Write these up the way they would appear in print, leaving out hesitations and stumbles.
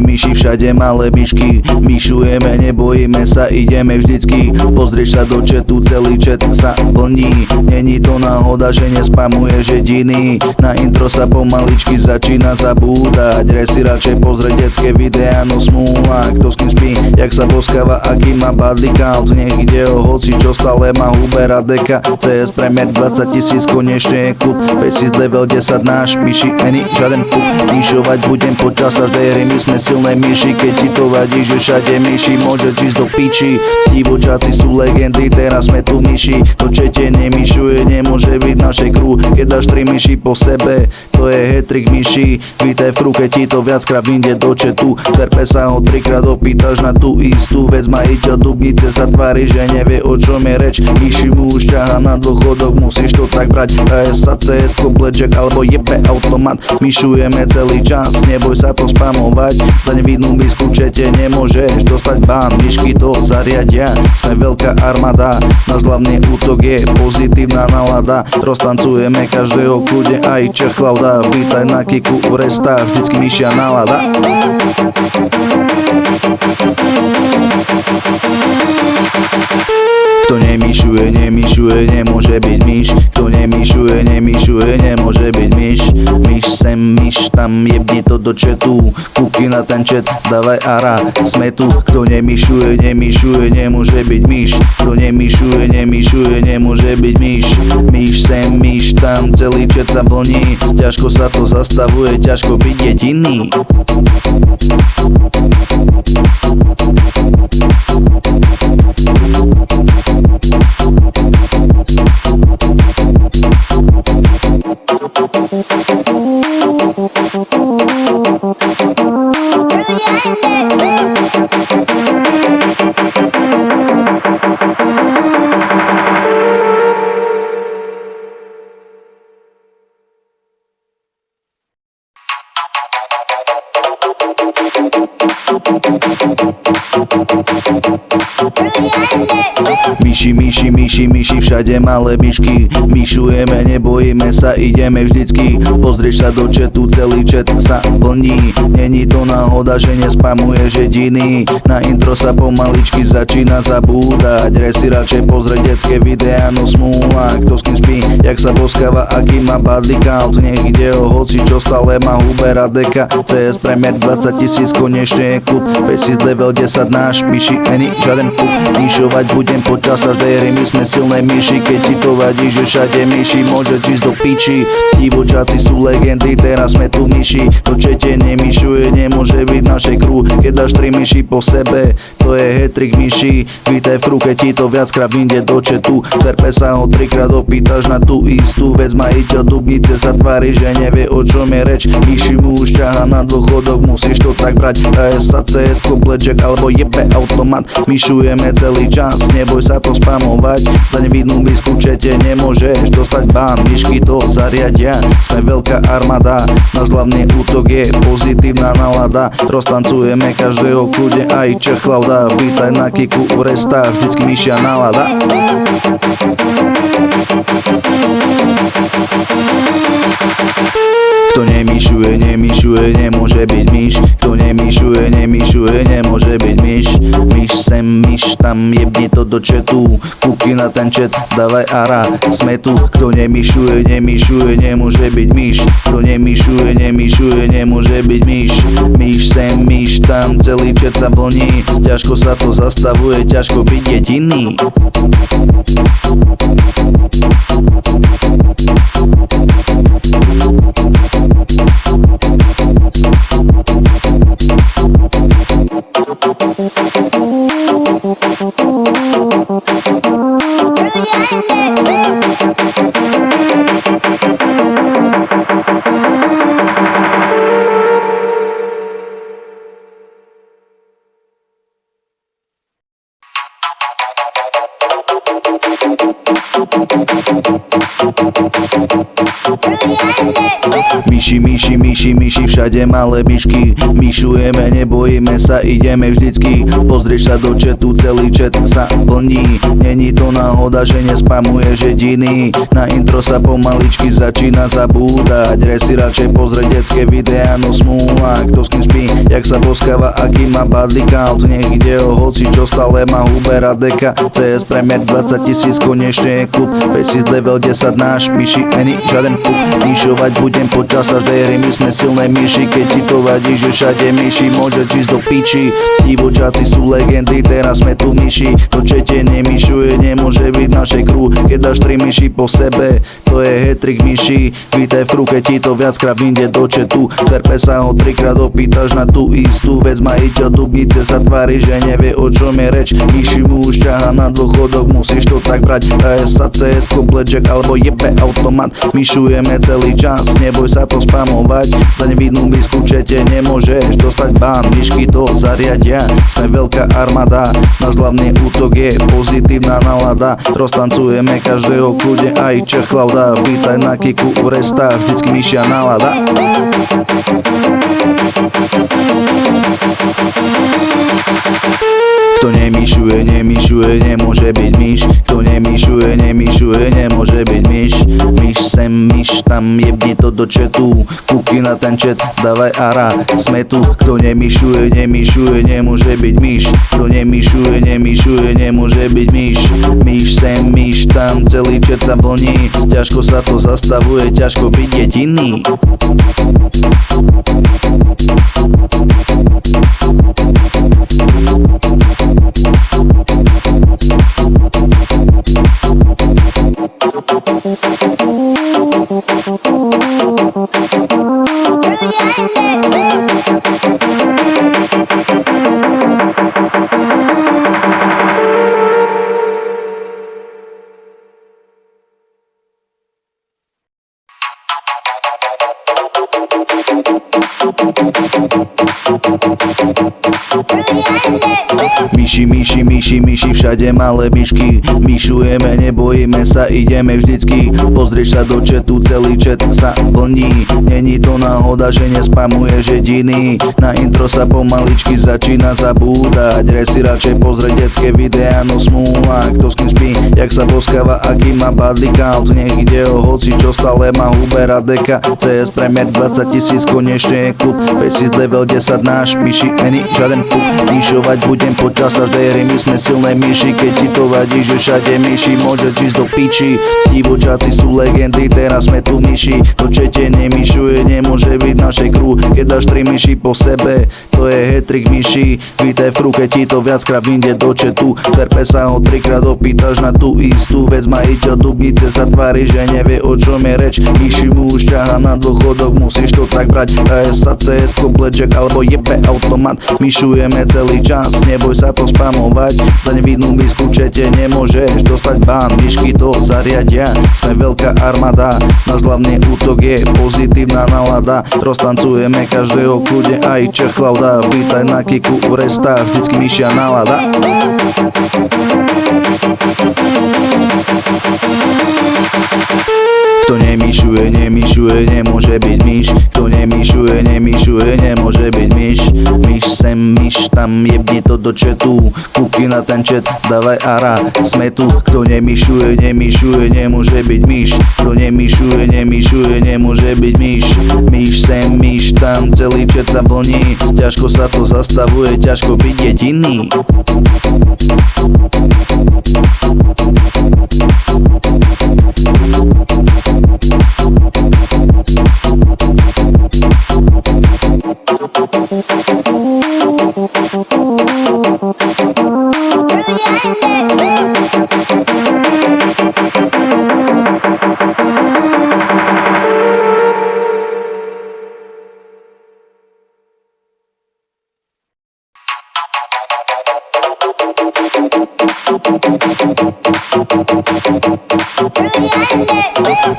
Myši, všade malé myšky. Myšujeme, nebojíme sa, ideme vždycky. Pozrieš sa do chatu, celý chat sa plní. Není to náhoda, že nespamuješ jediný. Na intro sa pomaličky začína zabúdať. Re si radšej pozrieť detské videá, no smúla. Kto s kým spí, jak sa boskáva, aký má body count. Nech ide o hoci, čo stále má Uber a Deka. CS Premier 20 000, konečne je kľud. Faces level 10 náš, myši, není žiaden puk. Myšovať budem počas každej hry, my sme silné myši. Keď ti to vadí, že všade myši, môže ísť do piči. Divočáci sú legendy, teraz sme tu myši. To čete nemyšuje, nemôže byť našej crew. Keď dáš 3 myši po sebe, to je hat-trick myši. Vítaj v crew, keď ti to viackrát vyjde do chatu. Terpe sa ho 3-krát opýtaš na tú istú vec. Majiteľ Dubnice sa tvári, že nevie, o čom je reč. Myši mu už ťaha na dôchodok, musíš to tak brať. Hraje sa CS, Blackjack alebo jebe automat. Myšujeme celý čas, neboj sa to spamovať. Za nevidnú misku čete nemôžeš dostať bán. Myšky to zariadia, sme veľká armáda. Náš hlavný útok je pozitívna nálada. Roztancujeme každého kľude, aj Čechlauda. Vítaj na kiku u resta, vždycky myšia nálada. Kto nemyšuje, nemôže byť myš. Kto nemyšuje, nemôže byť myš. Myš sem, myš tam, jebni to do chatu. Kúky na ten chat, dávaj ara, sme tu. Kto nemyšuje, nemôže byť myš. Kto nemyšuje, nemôže byť myš. Myš sem, myš tam, celý chat sa vlní. Ťažko sa to zastavuje, ťažko byť jediný. Myši, všade malé myšky. Myšujeme, nebojíme sa, ideme vždycky. Pozrieš sa do chatu, celý chat sa plní. Není to náhoda, že nespamuješ jediný. Na intro sa pomaličky začína zabúdať. Re si radšej pozrieť detské videá, no smúla. Kto s kým spí, jak sa boskáva, aký má body count. Nech ide o hoci, čo stále má Uber a Deka. CS Premier 20 000, konečne je kľud. Faces level 10 náš, myši, není žiaden puk. Myšovať budem počas každej hry, my sme silné myši. Keď ti to vadí, že všade myši, môže ísť do piči. Divočáci sú legendy, teraz sme tu myši. To čete nemyšuje, nemôže byť našej crew. Keď dáš 3 myši po sebe, to je hat-trick myši. Vítaj v crew, keď ti to viackrát vyjde do chatu. Terpe sa ho 3-krát opýtaš na tú istú vec. Majiteľ Dubnice sa tvári, že nevie, o čom je reč. Myši mu už ťaha na dôchodok, musíš to tak brať. Hraje sa CS, Blackjack alebo jebe automat. Myšujeme celý čas, neboj sa to spamovať. Za nevidnú misku čete nemôžeš dostať bán. Myšky to zariadia, sme veľká armáda. Náš hlavný útok je pozitívna nálada. Roztancujeme každého kľude, aj Čechlauda. Vítaj na kiku u resta, vždycky myšia nálada. Kto nemyšuje, nemôže byť myš. Kto nemyšuje, nemôže byť myš. Myš sem, myš tam, jebni to do chatu. Kúky na ten chat, dávaj ara, sme tu. Kto nemyšuje, nemôže byť myš. Kto nemyšuje, nemôže byť myš. Myš sem, myš tam, celý chat sa vlní. Ťažko sa to zastavuje, ťažko byť jediný. Myši, všade malé myšky. Myšujeme, nebojíme sa, ideme vždycky. Pozrieš sa do chatu, celý chat sa plní. Není to náhoda, že nespamuješ jediný. Na intro sa pomaličky začína zabúdať. Re si radšej pozrieť detské videá, no smúla. Kto s kým spí, jak sa boskáva, aký má badly count. Nech ide o hoci, čo stále má Hubera deka. CS Premier 20 000, konečne je klub. Faces level 10 náš, myši, ani žiaden puk. Myšovať budem počas každej hry, my sme silné myši. Keď ti to vadí, že všade myši, môže ísť do piči. Divočáci sú legendy, teraz sme tu myši. To čete nemyšuje, nemôže byť našej crew. Keď dáš 3 myši po sebe, to je hat-trick myši. Vítaj v keď ti to viackrát vyjde do chatu. Terpe sa ho 3-krát opýtaš na tú istú vec. Majiteľ dubnice sa tvári, že nevie o čom je reč. Myši mu už ťaha na dôchodok, musíš to tak brať. sa CS-ko, blackjack alebo jebe automat. Myšujeme celý čas, neboj sa to spamovať. Za nevidnú misku čete nemôžeš dostať bán. Myšky to zariadia, sme veľká armáda. Náš hlavný útok je pozitívna nálada. Roztancujeme každého kľude, aj Čech Klauda. Vítaj na kiku u resta, vždycky myšia nálada. Kto nemyšuje, nemôže byť myš. Kto nemyšuje, nemôže byť myš. Myš sem, myš tam, jebni to do chatu. Kúky na ten chat, dávaj ara, sme tu. Kto nemyšuje, nemôže byť myš. Kto nemyšuje, nemôže byť myš. Myš sem, myš tam, celý chat sa vlní. Ťažko sa to zastavuje, ťažko byť jediný. Myši, všade malé myšky. Myšujeme, nebojíme sa, ideme vždycky. Pozrieš sa do chatu, celý chat sa plní. Není to náhoda, že nespamuješ jediný. Na intro sa pomaličky začína zabúdať. Re si radšej pozrieť detské videá, no smúla. Kto s kým spí, jak sa boskáva, aký má badly count. Nech ide o hoci, čo stále má Hubera deka. CS Premier 20 000, konečne je klub. Faces level 10 náš, myši, ani žiaden puk. Myšovať budem počas každej hry, my sme silné myši. Keď ti to vadí, že všade myši, môže ísť do piči. Divočáci sú legendy, teraz sme tu myši. To čete nemyšuje, nemôže byť našej crew. Keď dáš 3 myši po sebe, to je hat-trick myši. Vítaj v keď ti to viackrát vyjde do chatu. Terpe sa ho 3-krát opýtaš na tú istú vec. Majiteľ dubnice sa tvári, že nevie o čom je reč. Myši mu už ťaha na dôchodok, musíš to tak brať. sa CS-ko, blackjack alebo jebe automat. Myšujeme celý čas, neboj sa to spamovať. Za nevidnú misku čete nemôžeš dostať bán. Myšky to zariadia, sme veľká armáda. Náš hlavný útok je pozitívna nálada. Roztancujeme každého kľude, aj Čech Klauda. Vítaj na kiku u resta, vždycky myšia nálada. Kto nemyšuje, nemôže byť myš. Kto nemyšuje, nemôže byť myš. Myš sem, myš tam, jebni to do chatu. Kúky na ten chat, dávaj ara, sme tu. Kto nemyšuje, nemôže byť myš. Kto nemyšuje, nemôže byť myš. Myš sem, myš tam, celý chat sa vlní. Ťažko sa to zastavuje, ťažko byť jediný.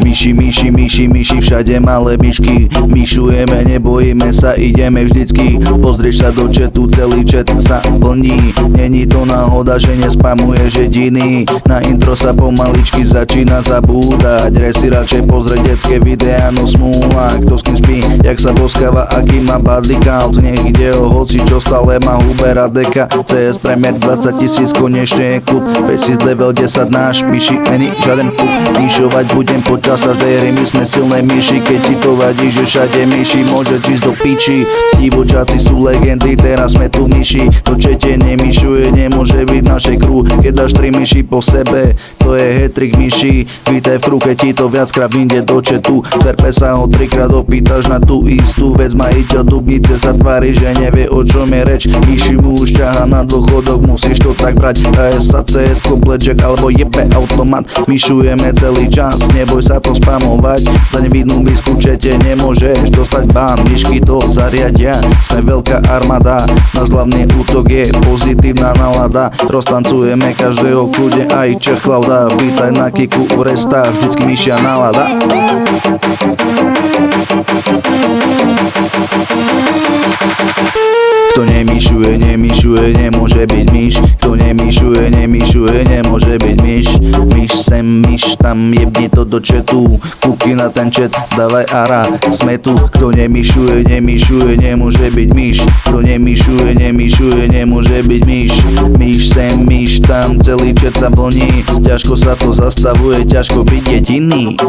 Myši, všade malé myšky. Myšujeme, nebojíme sa, ideme vždycky. Pozrieš sa do chatu, celý chat sa plní. Není to náhoda, že nespamuješ jediný. Na intro sa pomaličky začína zabúdať. Re si radšej pozrieť detské videá, no smúla. Kto s kým spí, jak sa boskáva, aký má badly count. Nech ide o hoci, čo stále má Hubera deka. CS Premier 20 000, konečne je kút. Vesit level 10 náš, myši, není žiaden kút. Myšovať budem počas každej hry, my sme silné myši. Keď ti to vadí, že všade myši, môže ísť do piči. Divočáci sú legendy, teraz sme tu myši. To čete nemyšuje, nemôže byť našej crew. Keď dáš 3 myši po sebe, to je hat-trick myši. Vítaj v crew, keď ti to viackrát vyjde do chatu. Verpe sa ho 3-krát opýtaš na tú istú vec. Majiteľ Dubnice sa tvári, že nevie, o čom je reč. Myši mu už ťaha na dôchodok, musíš to tak brať. ASA, CS, Blackjack alebo jebe automat. Myšujeme celý čas, neboj sa to spamovať. Za nevidnú misku čete nemôžeš dostať bán. Myšky to zariadia, sme veľká armáda. Náš hlavný útok je pozitívna nálada. Roztancujeme každého kľude, aj Čech Klauda. Vítaj na kiku u resta, vždycky myšia nálada. Kto nemyšuje, nemôže byť myš. Kto nemyšuje, nemôže byť myš. Myš sem, myš tam, jebni to do chatu. Kúky na ten chat, dávaj ara, sme tu. Kto nemyšuje, nemôže byť myš. Kto nemyšuje, nemôže byť myš. Myš sem, myš tam, celý chat sa vlní. Ťažko sa to zastavuje, ťažko byť jediný.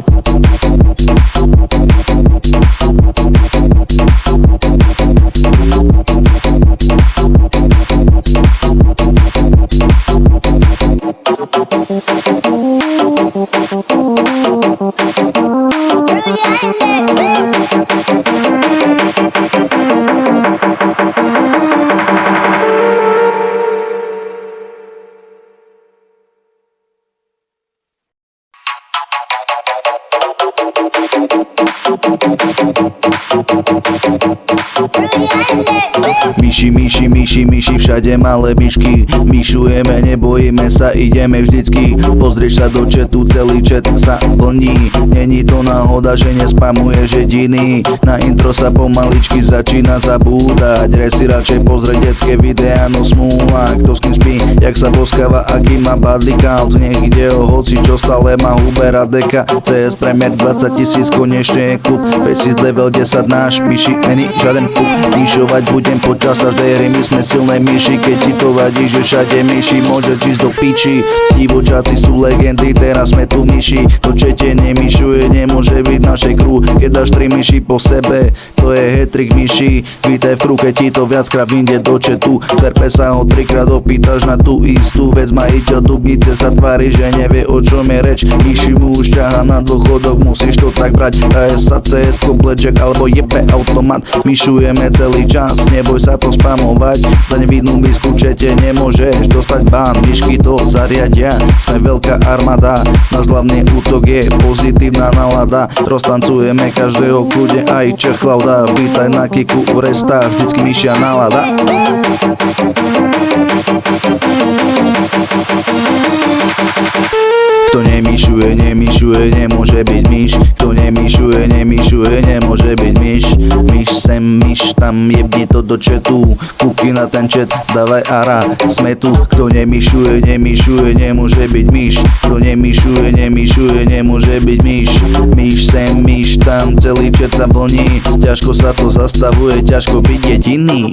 Myši, všade malé myšky. Myšujeme, nebojíme sa, ideme vždycky. Pozrieš sa do chatu, celý chat sa plní. Není to náhoda, že nespamuješ jediný. Na intro sa pomaličky začína zabúdať. Re si radšej pozrieť detské videá, no smúla. Kto s kým spí, jak sa boskáva, aký má badly count. Nech ide o hoci, čo stále má Hubera deka. CS Premier 20 000, konečne je kút. Vesit level 10 náš, myši, není žiaden kút. Myšovať budem počas každej hry, my sme silné myši. Keď ti to vadí, že všade myši, môže ísť do piči. Divočáci sú legendy, teraz sme tu myši. To čete nemyšuje, nemôže byť našej crew. Keď dáš 3 myši po sebe, to je hat-trick myši. Vítaj v crew, keď ti to viackrát vyjde do chatu. Verpe sa ho 3-krát opýtaš na tú istú vec. Majiteľ Dubnice sa tvári, že nevie, o čom je reč. Myši mu už ťaha na dôchodok, musíš to tak brať. ASA, CS, Blackjack alebo jebe automat. Myšujeme celý čas, neboj sa to spamovať. Za nevidnú misku čete nemôžeš dostať bán. Myšky to zariadia, sme veľká armáda. Náš hlavný útok je pozitívna nálada. Roztancujeme každého kľude, aj Čech Klauda. Vítaj na kiku u resta, vždycky myšia nálada. Kto nemyšuje, nemôže byť myš. Kto nemyšuje, nemôže byť myš. Myš sem, myš tam, jebni to do chatu. Kúky na ten chat, dávaj ara, sme tu. Kto nemyšuje, nemôže byť myš. Kto nemyšuje, nemôže byť myš. Myš sem, myš tam, celý chat sa vlní. Ťažko sa to zastavuje, ťažko byť jediný.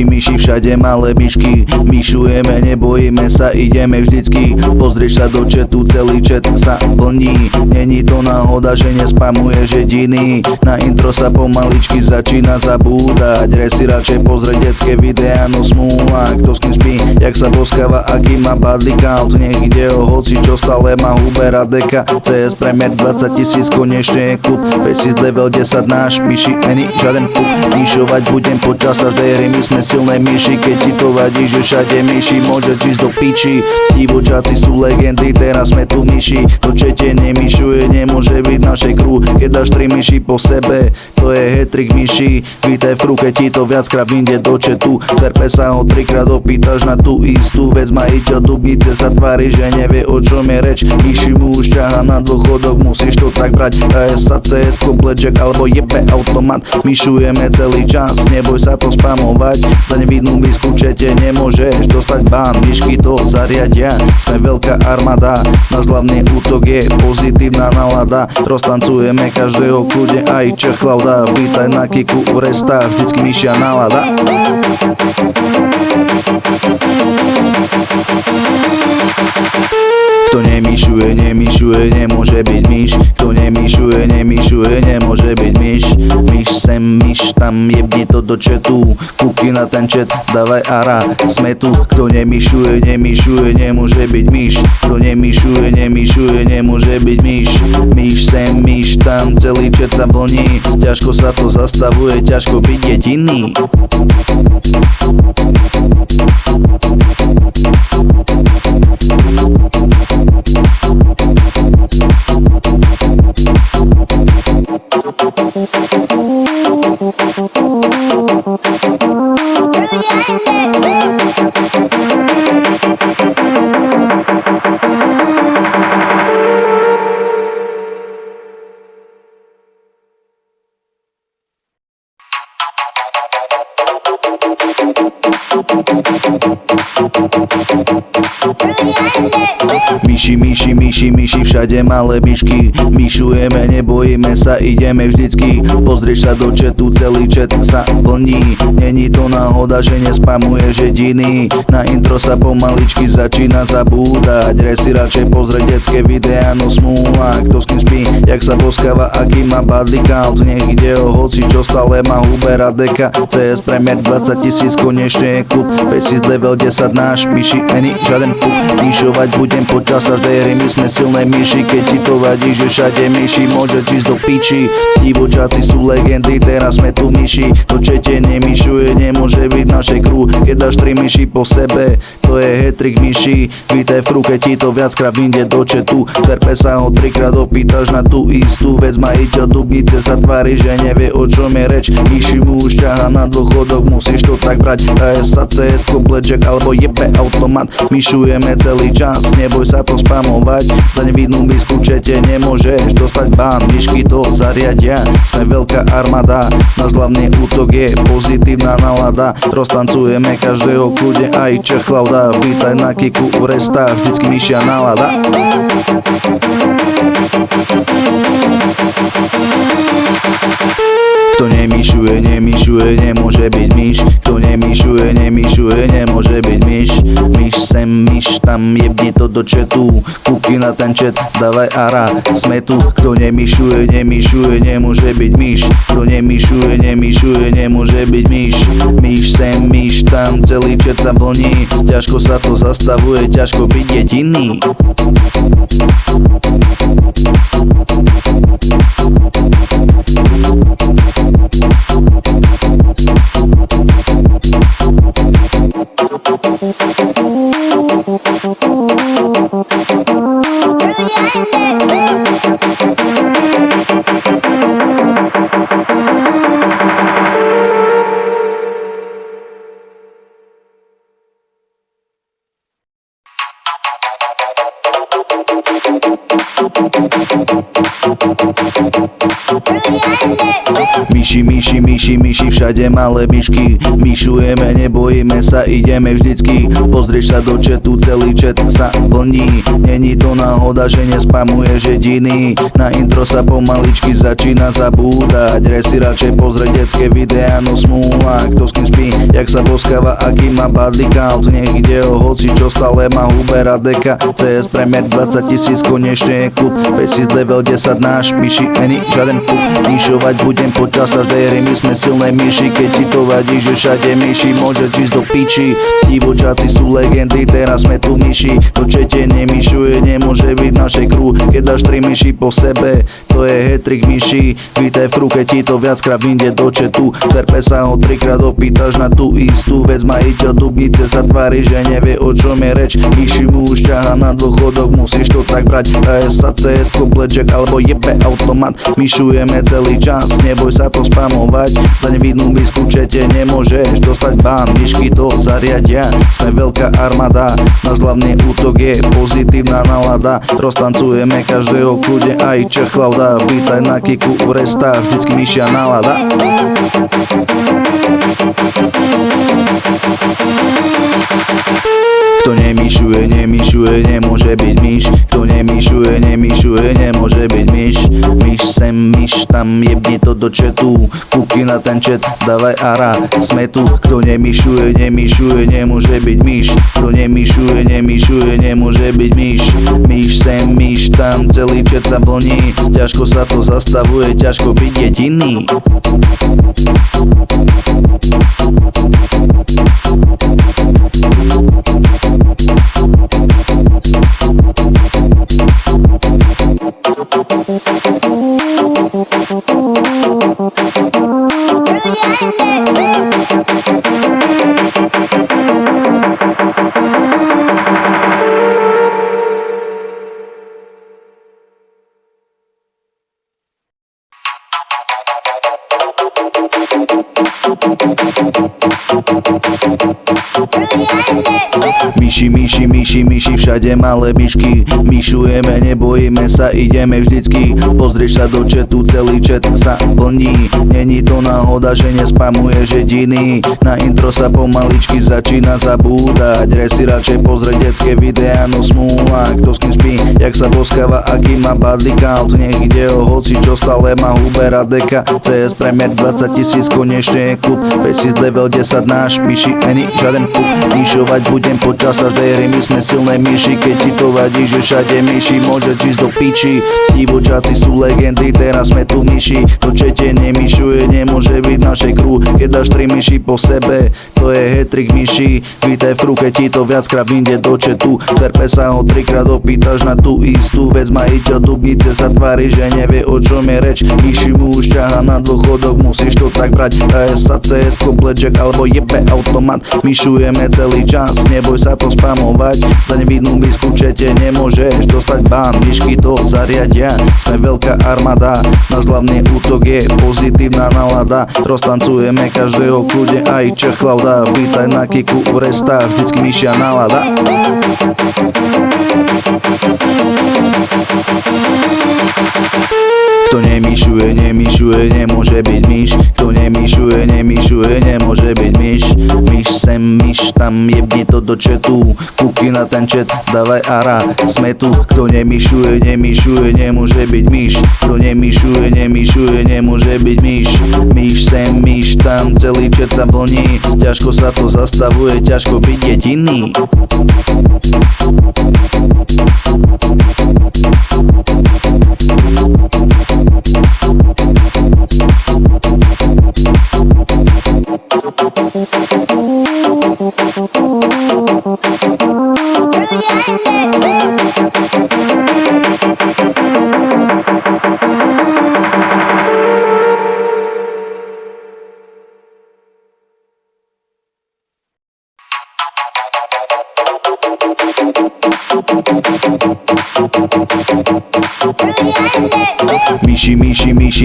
Myši, všade malé myšky. Myšujeme, nebojíme sa, ideme vždycky. Pozrieš sa do chatu, celý chat sa plní. Není to náhoda, že nespamuješ jediný. Na intro sa pomaličky začína zabúdať. Re si radšej pozrieť detské videá, no smúla. Kto s kým spí, jak sa boskáva, aký má badly count. Nech ide o hoci, čo stále má Hubera deka. CS Premier 20 000, konečne je kut. Faces level 10 náš, myši, není žiaden puk. Myšovať budem počas každej hry, my sme silné myši. Keď ti to vadí, že všade myši, môžeš ísť do piči. Divočáci sú legendy, teraz sme tu myši. To čete nemyšuje, nemôže byť našej crew. Keď dáš 3 myši po sebe, to je hat-trick myši. Vítaj v crew, keď ti to viackrát vyjde do chatu. Terpe sa ho 3-krát opýtaš na tú istú vec. Majiteľ Dubnice sa tvári, že nevie, o čom je reč. Myši mu už ťaha na dôchodok, musíš to tak brať. Hraje sa CS, Blackjack alebo jebe automat. Myšujeme celý čas, neboj sa to spamovať. Za nevidnú misku čete nemôžeš dostať bán. Myšky to zariadia, sme veľká armáda. Náš hlavný útok je pozitívna nálada. Roztancujeme každého kľudne, aj Čech Klauda. Vítaj na kiku u Resta, vždycky myšia nálada. Kto nemyšuje, nemôže byť myš. Kto nemyšuje, nemôže byť myš. Myš sem, myš tam, jebni to do chatu. Kúky na ten chat, dávaj ara, sme tu. Kto nemyšuje, nemôže byť myš. Kto nemyšuje, nemôže byť myš. Myš sem, myš tam, celý chat sa vlní. Ťažko sa to zastavuje, ťažko byť jediný. Myši, všade malé myšky. Myšujeme, nebojíme sa, ideme vždycky. Pozrieš sa do chatu, celý chat sa plní. Není to náhoda, že nespamuješ jediný. Na intro sa pomaličky začína zabúdať. Re si radšej pozrieť detské videá, no smúla. Kto s kým spí, jak sa boskáva, aký má badly count. Nech ide o hoci, čo stále má Hubera deka. CS Premier 20 000, konečne je kut. Faces level 10 náš, myši, není žiaden puk. Myšovať budem počas každej hry, my sme silné myši. Keď ti to vadí, že všade myši, môžeš ísť do piči. Divočáci sú legendy, teraz sme tu myši. To čete nemyšuje, nemôže byť našej crew. Keď dáš 3 myši po sebe, to je hat-trick myši. Vítaj v crew, keď ti to viackrát vyjde do chatu. Terpe sa ho 3-krát opýtaš na tú istú vec. Majiteľ Dubnice sa tvári, že nevie, o čom je reč. Myši mu už ťaha na dôchodok, musíš to tak brať. Hraje sa CS, Blackjack alebo jebe automat. Myšujeme celý čas, neboj sa to spamovať. Za nevidnú misku čete nemôžeš dostať bán. Myšky to zariadia, sme veľká armáda. Náš hlavný útok je pozitívna nálada. Roztancujeme každého kľudne, aj Čech Klauda. Vítaj na kiku u Resta, vždycky myšia nálada. Kto nemyšuje, nemôže byť myš. Kto nemyšuje, nemôže byť myš. Myš sem, myš tam, jebni to do chatu. Kúky na ten chat, dávaj ara, sme tu. Kto nemyšuje, nemôže byť myš. Kto nemyšuje, nemôže byť myš. Myš sem, myš tam, celý chat sa vlní. Ťažko sa to zastavuje, ťažko byť jediný. Myši, všade malé myšky. Myšujeme, nebojíme sa, ideme vždycky. Pozrieš sa do chatu, celý chat sa plní. Není to náhoda, že nespamuješ jediný. Na intro sa pomaličky začína zabúdať. Re si radšej pozrieť detské videá, no smúla. Kto s kým spí, jak sa boskáva, aký má body count. Nech ide o hoci, čo stále má Hubera deka. CS Premier 20 000, konečne je kút. Faces level 10 náš, myši, není žiaden puk. Myšovať budem počas každej hry, my sme silné myši. Keď ti to vadí, že všade myši, môžeš ísť do piči. Divočáci sú legendy, teraz sme tu myši. To čete nemyšuje, nemôže byť našej crew. Keď dáš 3 myši po sebe, to je hat-trick myši. Vítaj v crew, keď ti to viackrát vyjde do chatu. Terpe sa ho 3-krát opýtaš na tú istú vec. Majiteľ Dubnice sa tvári, že nevie, o čom je reč. Myši mu už ťaha na dôchodok, musíš to tak brať. Hraje sa CS, kompletček alebo jebe automat. Myšujeme celý čas, neboj sa to spamovať. Za nevidnú misku čete nemôžeš dostať bán. Myšky to zariadia, sme veľká armáda. Náš hlavný útok je pozitívna nálada. Roztancujeme každého kľude, aj Čechlauda. Vítaj na kiku v restách, vždycky myšia nálada. Kto nemyšuje, nemôže byť myš. Kto nemyšuje, nemôže byť myš. Myš sem, myš tam, jebni to do chatu. Kúky na ten chat, dávaj ara, sme tu. Kto nemyšuje, nemôže byť myš. Kto nemyšuje, nemôže byť myš. Myš sem, myš tam, celý chat sa plní. Ťažko sa to zastavuje, ťažko byť jediný. Myši, všade malé myšky. Myšujeme, nebojíme sa, ideme vždycky. Pozrieš sa do chatu, celý chat sa plní. Není to náhoda, že nespamuješ jediný. Na intro sa pomaličky začína zabúdať. Re si radšej pozrieť detské videá, no smúla. Kto s kým spí, jak sa boskáva, aký má body count. Nech ide o hoci, čo stále má Hubera deka. CS Premier 20 000, konečne je kút. Faces level 10 náš, myši, není žiaden puk. Myšovať budem počas každej hry, my sme silné myši. Keď ti to vadí, že všade myši, môžeš ísť do piči. Divočáci sú legendy, teraz sme tu myši. To čete nemyšuje, nemôže byť našej crew. Keď dáš 3 myši po sebe, to je hat-trick myši. Vítaj v crew, keď ti to viackrát vyjde do chatu. Terpe sa ho 3-krát opýtaš na tú istú vec. Majiteľ Dubnice sa tvári, že nevie, o čom je reč. Myši mu už ťaha na dôchodok, musíš to tak brať. Hraje sa CS, kompletček alebo jebe automat. Myšujeme celý čas, neboj sa to spamovať. Za nevidnú misku čete nemôžeš dostať bán. Myšky to zariadia, sme veľká armáda. Náš hlavný útok je pozitívna nálada. Roztancujeme každého kľude, aj Čechlauda. Vítaj na kiku v restách, vždycky myšia nálada. Kto nemyšuje, nemôže byť myš. Kto nemyšuje, nemôže byť myš. Myš sem, myš tam, jebni to do chatu. Kúky na ten chat, dávaj ara, sme tu. Kto nemyšuje, nemôže byť myš. Kto nemyšuje, nemôže byť myš. Myš sem, myš tam, celý chat sa plní. Ťažko sa to zastavuje, ťažko byť jediný.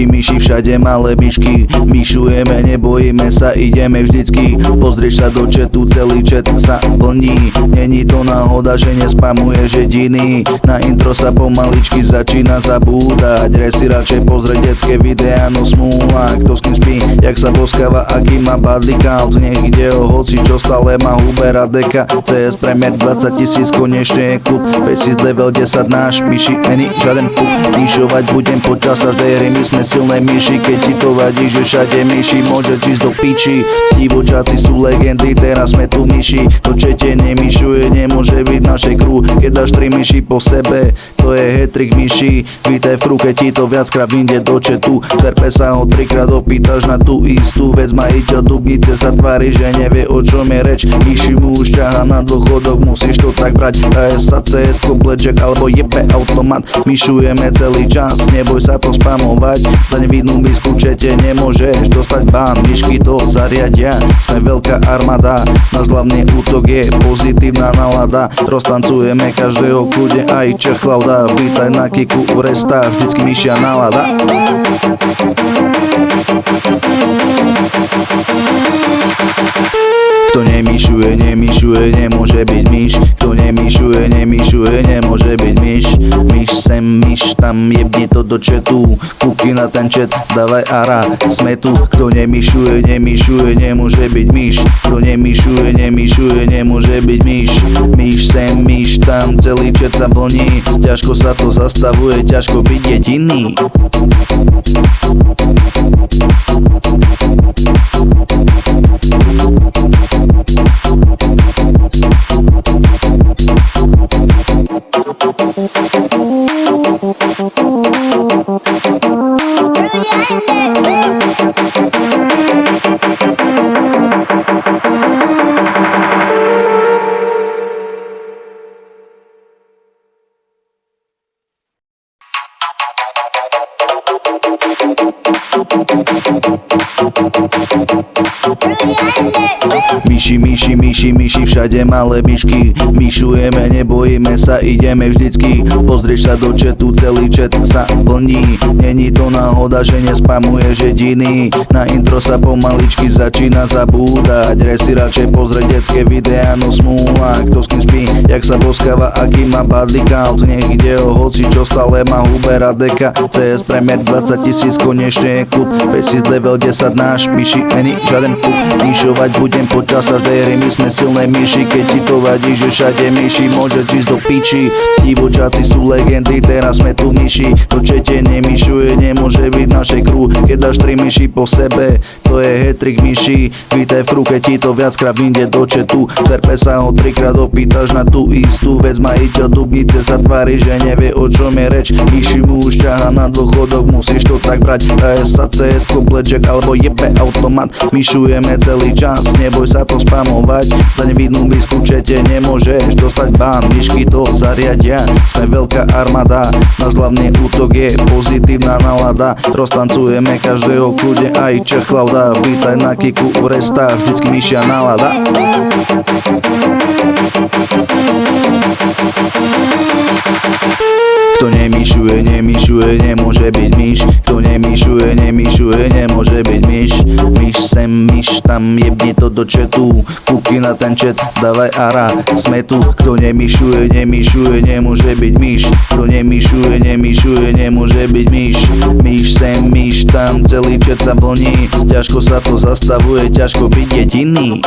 Myši, všade malé myšky. Myšujeme, nebojíme sa, ideme vždycky. Pozrieš sa do chatu, celý chat sa plní. Není to náhoda, že nespamuješ jediný. Na intro sa pomaličky začína zabúdať. Re si radšej pozrieť detské videá, no smúla. Kto s kým spí, jak sa boskáva, aký má badly count. Nech ide o hoci, čo stále má Hubera deka. CS Premier 20 000, konečne je kút. Pesis level 10 náš, myši, není žiaden puk. Myšovať budem počas každej hry, my sme silné myši. Keď ti to vadí, že všade myši, môže ísť do piči. Divočáci sú legendy, teraz sme tu myši. To čete nemyšuje, nemôže byť našej crew. Keď dáš 3 myši po sebe, to je hat-trick myši. Vítaj v crew, keď ti to viackrát vyjde do chatu. Terpe sa ho 3-krát opýtaš na tú istú vec. Majiteľ dubnice sa tvári, že nevie, o čom je reč. Myši mu už ťaha na dôchodok, musíš to tak brať. AS, CS, Blackjack alebo jebe automat. Myšujeme celý čas, neboj sa to spamovať. Za nevidnú bisku čete nemôžeš dostať bán. Myšky to zariadia, sme veľká armáda. Náš hlavný útok je pozitívna nálada. Roztancujeme každého kľude, aj Čech Klauda. Vítaj na kiku u resta, vždycky myšia nálada. Kto nemyšuje, nemôže byť myš. Kto nemyšuje, nemôže byť myš. Myš sem, myš tam, jebni to do chatu. Kúky na ten chat, dávaj ara, sme tu. Kto nemyšuje, nemôže byť myš. Kto nemyšuje, nemôže byť myš. Myš sem, myš tam, celý chat sa vlní. Ťažko sa to zastavuje, ťažko byť jediný. Myši, všade malé myšky. Myšujeme, nebojíme sa, ideme vždycky. Pozrieš sa do chatu, celý chat sa plní. Není to náhoda, že nespamuješ jediný. Na intro sa pomaličky začína zabúdať. Re si radšej pozrieť detské videá, no smúla. Kto s kým spí, jak sa boskáva, aký má badly count. Nech ide o hoci, čo stále má Hubera deka. CS Premier 20 000, konečne je kút. Pesis level 10 náš, myši, není žiaden puk. Myšovať budem počas každej hry, my sme silné myši. Keď ti to vadí, že všade myši, môže ísť do piči. Divočáci sú legendy, teraz sme tu myši. To čete nemyšuje, nemôže byť našej crew. Keď dáš 3 myši po sebe, to je hat-trick myši. Vítaj v crew, keď ti to viackrát vyjde do chatu. Terpe sa ho 3-krát opýtaš na tú istú vec. Majiteľ dubnice sa tvári, že nevie, o čom je reč. Myši mu už ťaha na dôchodok, musíš to tak brať. AS, CS, Blackjack alebo jebe automat. Myšujeme celý čas, neboj sa to spamovať. Za nevidnú bisku čete nemôžeš dostať bán. Myšky to zariadia, sme veľká armáda. Náš hlavný útok je pozitívna nálada. Roztancujeme každého kľude, aj Čech Klauda. Vítaj na kiku u resta, vždycky myšia nálada. Kto nemyšuje, nemôže byť myš. Kto nemyšuje, nemôže byť myš. Myš sem, myš tam, jebni to do chatu. Kúky na ten chat, dávaj ara, sme tu. Kto nemyšuje, nemôže byť myš. Kto nemyšuje, nemôže byť myš. Myš sem, myš tam, celý chat sa vlní. Ťažko sa to zastavuje, ťažko byť jediný.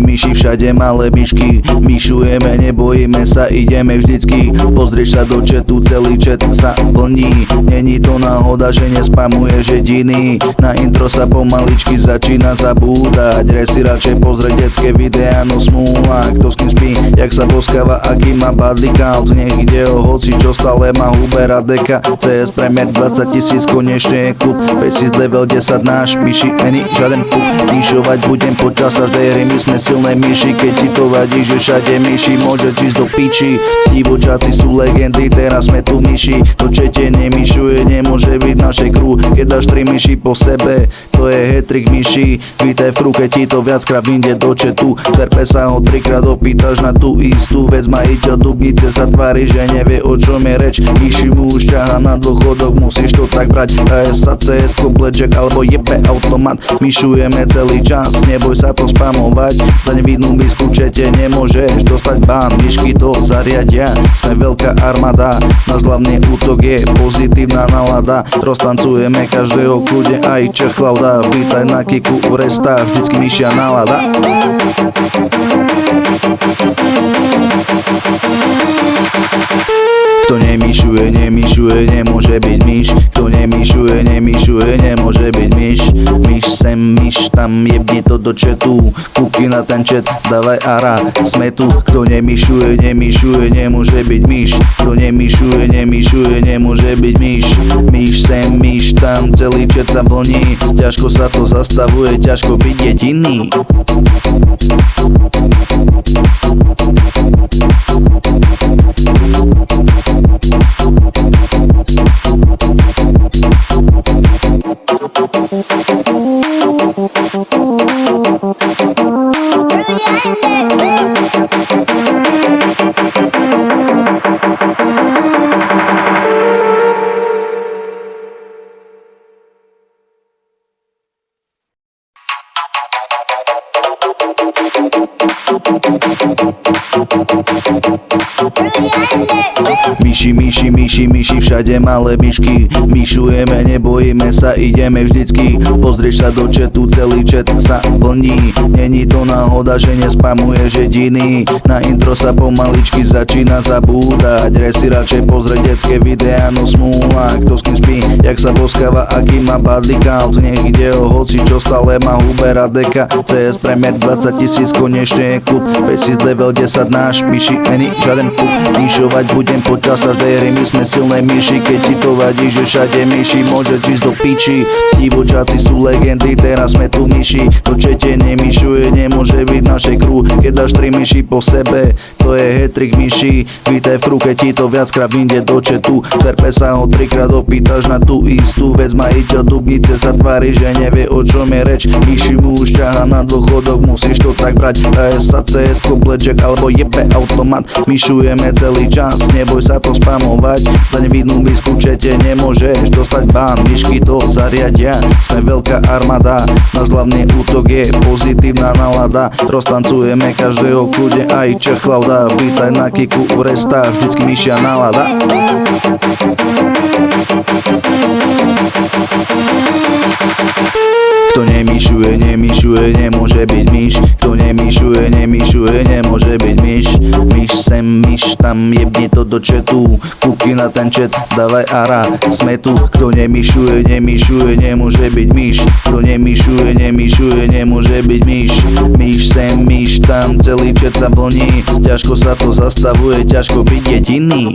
Myši, všade malé myšky. Myšujeme, nebojíme sa, ideme vždycky. Pozrieš sa do chatu, celý chat sa plní. Není to náhoda, že nespamuješ jediný. Na intro sa pomaličky začína zabúdať. Re si radšej pozrieť detské videá, no smúla. Kto s kým spí, jak sa boskáva, aký má badly count. Nech ide o hoci, čo stále má Hubera deka. CS Premier 20 000, konečne je kút. 5000 level 10 náš, myši, není žiaden puk. Myšovať budem počas každej hry, my sme silné myši. Keď ti to vadí, že všade myši, môžeš ísť do piči. Divočáci sú legendy, teraz sme tu myši. To čete nemyšuje, nemôže byť našej crew. Keď dáš 3 myši po sebe, to je hat-trick myši. Vítaj v crew, keď ti to viackrát vyjde do chatu. Terpe sa ho 3-krát opýtaš na tú istú vec. Majiteľ Dubnice sa tvári, že nevie, o čom je reč. Myši mu už ťaha na dôchodok, musíš to tak brať. Hraje sa CS-ko, Blackjack alebo jebe automat. Myšujeme celý čas, neboj sa to spamovať. Za nevidnú bisku čete nemôžeš dostať bán. Myšky to zariadia, sme veľká armáda. Náš hlavný útok je pozitívna nálada. Roztancujeme každého kľude, aj Čech Klauda. Vítaj na kiku u resta, vždycky myšia nálada. Kto nemyšuje, nemôže byť myš. Kto nemyšuje, nemôže byť myš. Myš sem, myš tam, jebni to do chatu. Kúky na ten chat, dávaj ara, sme tu. Kto nemyšuje, nemôže byť myš. Kto nemyšuje, nemôže byť myš. Myš sem, myš tam, celý chat sa vlní. Ťažko sa to zastavuje, ťažko byť jediný. Myši, všade malé myšky. Myšujeme, nebojíme sa, ideme vždycky. Pozrieš sa do chatu, celý chat sa plní. Není to náhoda, že nespamuješ jediný. Na intro sa pomaličky začína zabúdať. Re si radšej pozrieť detské videá, no smúla. Kto s kým spí, jak sa boskáva, aký má badly count. Nech ide o hoci, čo stále má Hubera deka. CS Premier 20 000, konečne je kút. 5000 level 10 náš, myši, není žiaden puk. Myšovať budem počas každej hry, my sme silné myši. Keď ti to vadí, že všade myši, môžeš ísť do piči. Divočáci sú legendy, teraz sme tu myši. To čete nemyšuje, nemôže byť našej crew. Keď dáš 3 myši po sebe, to je hat-trick myši. Vítaj v crew, keď ti to viackrát vyjde do chatu. Terpe sa ho 3-krát opýtaš na tú istú vec. Majiteľ Dubnice sa tvári, že nevie, o čom je reč. Myši mu už ťaha na dôchodok, musíš to tak brať. Hraje sa CS-ko, Blackjack alebo jebe automat. Myšujeme celý čas, neboj sa to spamovať. Za nevidnú bisku čete nemôžeš dostať bán. Myšky to zariadia, sme veľká armáda. Náš hlavný útok je pozitívna nálada. Roztancujeme každého kľude, aj Čech Klauda. Vítaj na kiku u resta, vždycky myšia nálada. Kto nemyšuje, nemôže byť myš. Kto nemyšuje, nemôže byť myš. Myš sem, myš tam, jebni to do chatu. Kúky na ten chat, dávaj ara, sme tu. Kto nemyšuje, nemôže byť myš. Kto nemyšuje, nemôže byť myš. Myš sem, myš tam, celý chat sa vlní. Ťažko sa to zastavuje, ťažko byť jediný.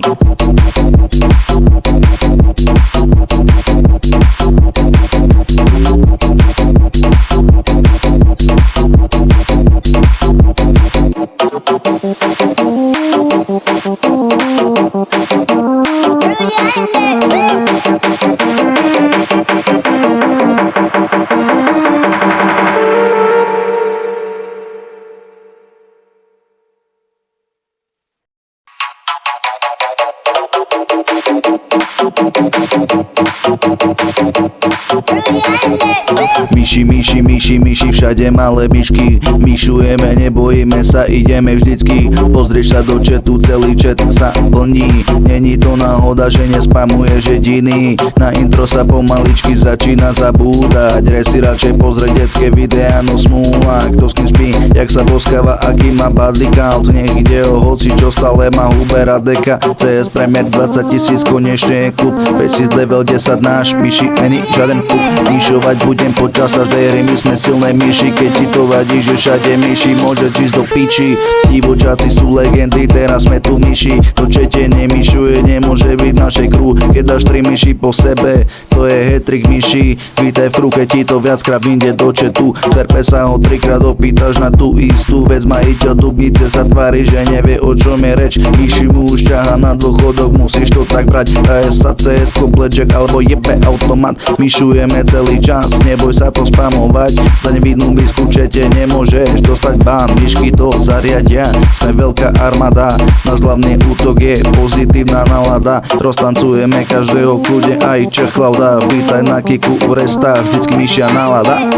Myši, všade malé myšky. Myšujeme, nebojíme sa, ideme vždycky. Pozrieš sa do chatu, celý chat sa plní. Není to náhoda, že nespamuješ jediný. Na intro sa pomaličky začína zabúdať. Re si radšej pozrieť detské videá, no smúla. Kto s kým spí, jak sa boskáva, aký má badly count. Nech ide o hoci, čo stále má Uber a Deka. CS Premier 20 000, konečne je kľud. Faces level 10 náš, myši, není žiaden puk. Myšovať budem počas každej hry, my sme silné myši. Keď ti to vadí, že všade myši, môže ísť do piči. Divočáci sú legendy, teraz sme tu myši. To čete nemyšuje, nemôže byť našej crew. Keď dáš 3 myši po sebe, to je hat-trick myši. Vítaj v crew, keď ti to viackrát vyjde do chatu. Terpe sa ho 3-krát opýtaš na tú istú vec. Majiteľ Dubnice sa tvári, že nevie, o čom je reč. Myši mu už ťaha na dôchodok, musíš to tak brať. Hraje sa CS, Blackjack alebo jebe automat. Myšujeme celý čas, neboj sa to spamovať. Za nevidnú bisku čete nemôžeš dostať bán. Myšky to zariadia, sme veľká armáda. Náš hlavný útok je pozitívna nálada. Roztancujeme každého kľude, aj Čechlauda. Vítaj na kiku u resta, vždycky myšia nálada.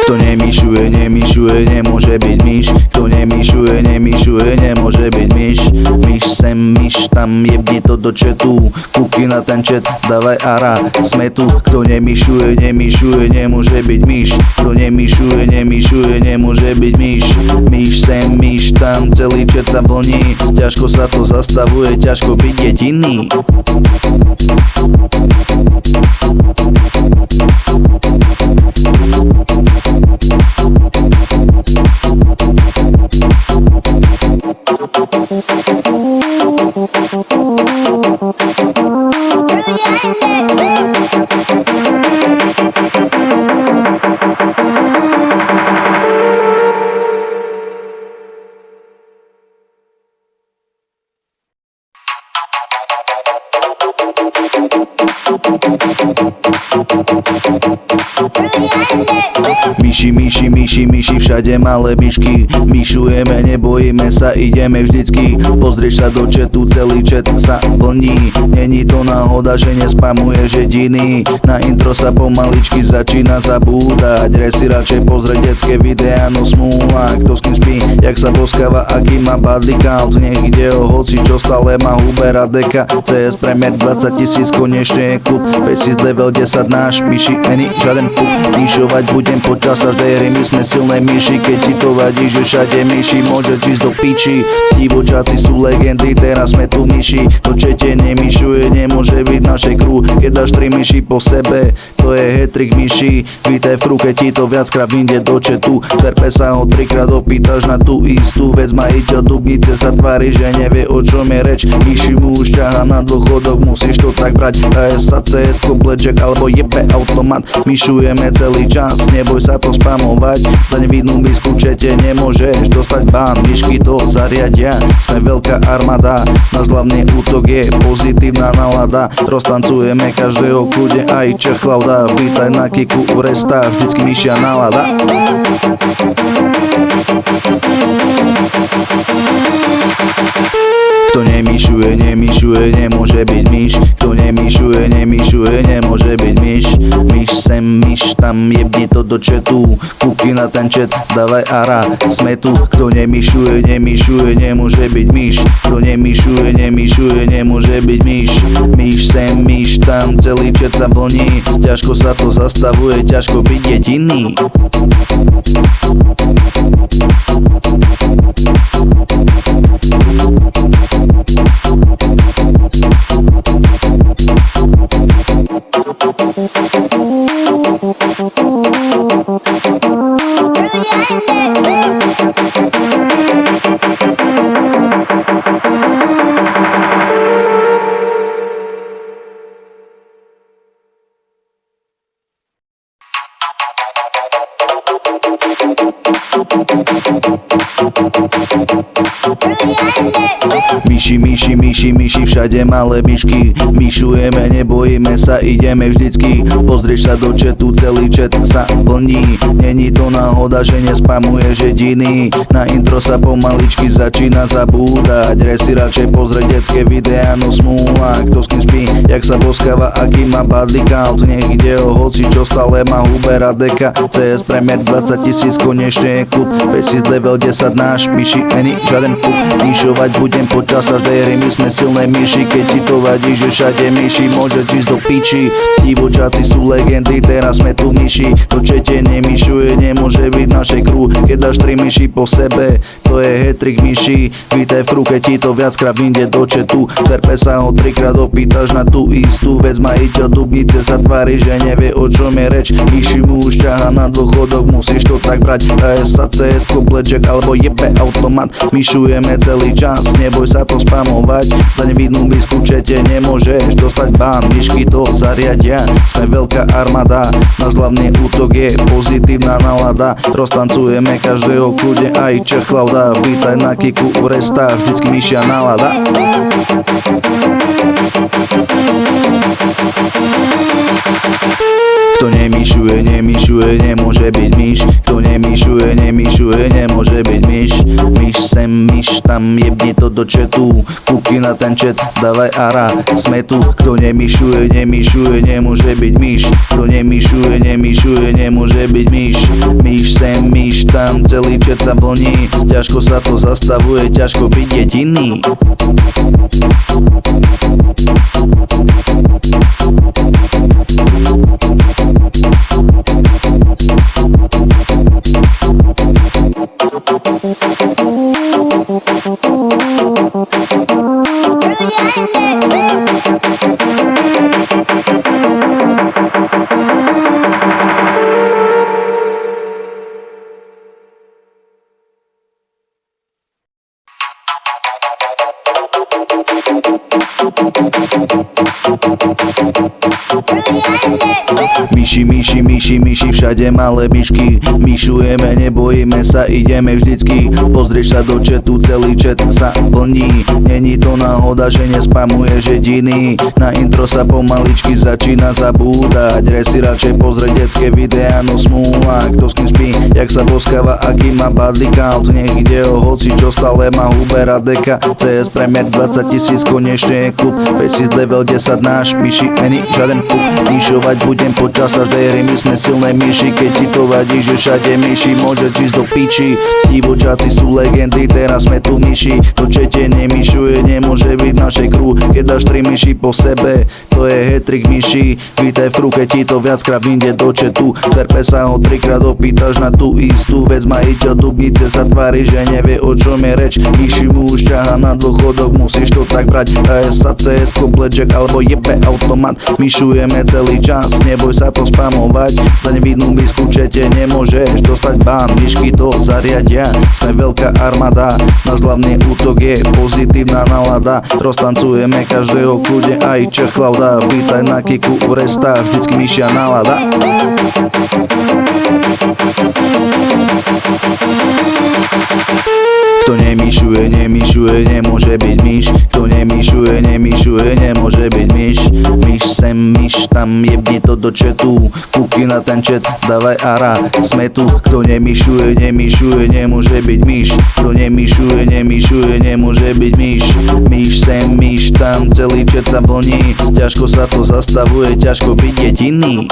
Kto nemyšuje, nemôže byť myš. Kto nemyšuje, nemôže byť myš. Myš sem, myš tam, jebni to do chatu. Kúky na ten chat, dávaj ara, sme tu. Kto nemyšuje, nemôže byť myš. Kto nemyšuje, nemôže byť myš. Myš sem, myš tam, celý chat sa plní. Ťažko sa to zastavuje, ťažko byť jediný. Myši, všade malé myšky. Myšujeme, nebojíme sa, ideme vždycky. Pozrieš sa do chatu, celý chat sa plní. Není to náhoda, že nespamuješ jediný. Na intro sa pomaličky začína zabúdať. Re si radšej pozrieť detské videá, no smúla. Kto s kým spí, jak sa boskáva, aký má badly count. Nech ide o hoci, čo stále má Uber a Deka. CS Premier 20 000, konečne je kľud. Faces level 10 náš, myši, není žiaden puk. Myšovať budem počas každej hry, my sme silné myši. Keď ti to vadí, že všade myši, môže ísť do piči. Divočáci sú legendy, teraz sme tu myši. To čete nemyšuje, nemôže byť našej crew. Keď dáš 3 myši po sebe, to je hat-trick myši. Vítaj v crew, keď ti to viackrát vyjde do chatu. Terpe sa ho 3-krát opýtaš na tú istú vec. Majiteľ Dubnice sa tvári, že nevie, o čom je reč. Myši mu už ťaha na dôchodok, musíš to tak brať. Hraje sa CS, Blackjack alebo jebe automat. Myšujeme celý čas, neboj sa to spamovať. Za nevidnú bisku čete nemôžeš dostať bán. Myšky to zariadia, sme veľká armáda. Náš hlavný útok je pozitívna nálada. Roztancujeme každého kľude, aj Čechlauda. Vítaj na kiku u resta, vždycky myšia nálada. Kto nemyšuje, nemôže byť myš. Kto nemyšuje, nemôže byť myš. Myš sem, myš tam, jebni to do chatu. Kúky na ten chat, dávaj ara, sme tu. Kto nemyšuje, nemôže byť myš. Kto nemyšuje, nemôže byť myš. Myš sem, myš tam, celý chat sa plní. Ťažko sa to zastavuje, ťažko byť jediný. Myši, všade malé myšky. Myšujeme, nebojíme sa, ideme vždycky. Pozrieš sa do chatu, celý chat sa plní. Není to náhoda, že nespamuješ jediný. Na intro sa pomaličky začína zabúdať. Re si radšej pozrieť detské videá, no smúla. Kto s kým spí, jak sa boskáva, aký má badly count. Nech ide o hoci, čo stále má Hubera deka. CS Premier 20 000, konečne je kut. Pesít level 10 náš, myši, any, žiaden puk. Myšovať budem počas každej hry, my sme silné myši. Keď ti to vadí, že všade myši, môže ísť do piči. Divočáci sú legendy, teraz sme tu myši. To čete nemyšuje, nemôže byť našej crew. Keď dáš 3 myši po sebe, to je hat-trick myši. Vítaj v keď ti to viackrát vyjde do chatu. Terpe sa ho 3-krát opýtaš na tú istú vec. Majiteľ dubnice sa tvári, že nevie o čom je reč. Myši mu už ťaha na dôchodok, musíš to tak brať. sa CS, kompletček alebo jebe automat. Myšujeme celý čas, neboj sa to spamovať. Za nevidnú misku čete nemôžeš dostať bán. Myšky to zariadia, sme veľká armáda. Náš hlavný útok je pozitívna nálada. Roztancujeme každého kľudne aj Čechlauda. Vítaj na kiku v restách, vždycky myšia nálada. Kto nemyšuje, nemôže byť myš. Kto nemyšuje, nemôže byť myš. Myš sem, myš tam, jebni to do chatu. Kúky na ten chat, dávaj ara, sme tu. Kto nemyšuje, nemôže byť myš. Kto nemyšuje, nemôže byť myš. Myš sem, myš tam, celý chat sa plní. Ťažko sa to zastavuje, ťažko byť jediný. Myši, všade malé myšky. Myšujeme, nebojíme sa, ideme vždycky. Pozrieš sa do chatu, celý chat sa plní. Není to náhoda, že nespamuješ jediný. Na intro sa pomaličky začína zabúdať. Re si radšej pozrieť detské videá, no smúla. Kto s kým spí, jak sa boskáva, aký má badly count. Nech ide o hoci, čo stále má Hubera deka. CS Premier 20 000, konečne je kut. Pesít level 10 náš, myši, any, žiaden puk. Myšovať budem počas každej hry, my sme silné myši. Keď ti to vadí, že všade myši, môže ísť do piči. Divočáci sú legendy, teraz sme tu myši. To čete nemyšuje, nemôže byť našej crew. Keď dáš 3 myši po sebe, to je hat-trick myši. Vítaj v keď ti to viackrát vyjde do chatu. Terpe sa ho 3-krát opýtaš na tú istú vec. Majiteľ dubnice sa tvári, že nevie o čom je reč. Myši mu už ťaha na dôchodok, musíš to tak brať. sa CS, kompletček alebo jebe automat. Myšujeme celý čas, neboj sa to spamovať. Za nevidnú misku čete nemôžeš dostať bán. Myšky to zariadia, sme veľká armáda. Náš hlavný útok je pozitívna nálada. Roztancujeme každého kľudne aj Čechlauda. Vítaj na kiku v restách, vždycky myšia nálada. Kto nemyšuje, nemôže byť myš. Kto nemyšuje, nemôže byť myš. Myš sem, myš tam, jebni to do chatu. Kúky na ten chat, dávaj ara, sme tu. Kto nemyšuje, nemôže byť myš. Kto nemyšuje, nemôže byť myš. Myš sem, myš tam, celý chat sa plní. Ťažko sa to zastavuje, ťažko byť jediný.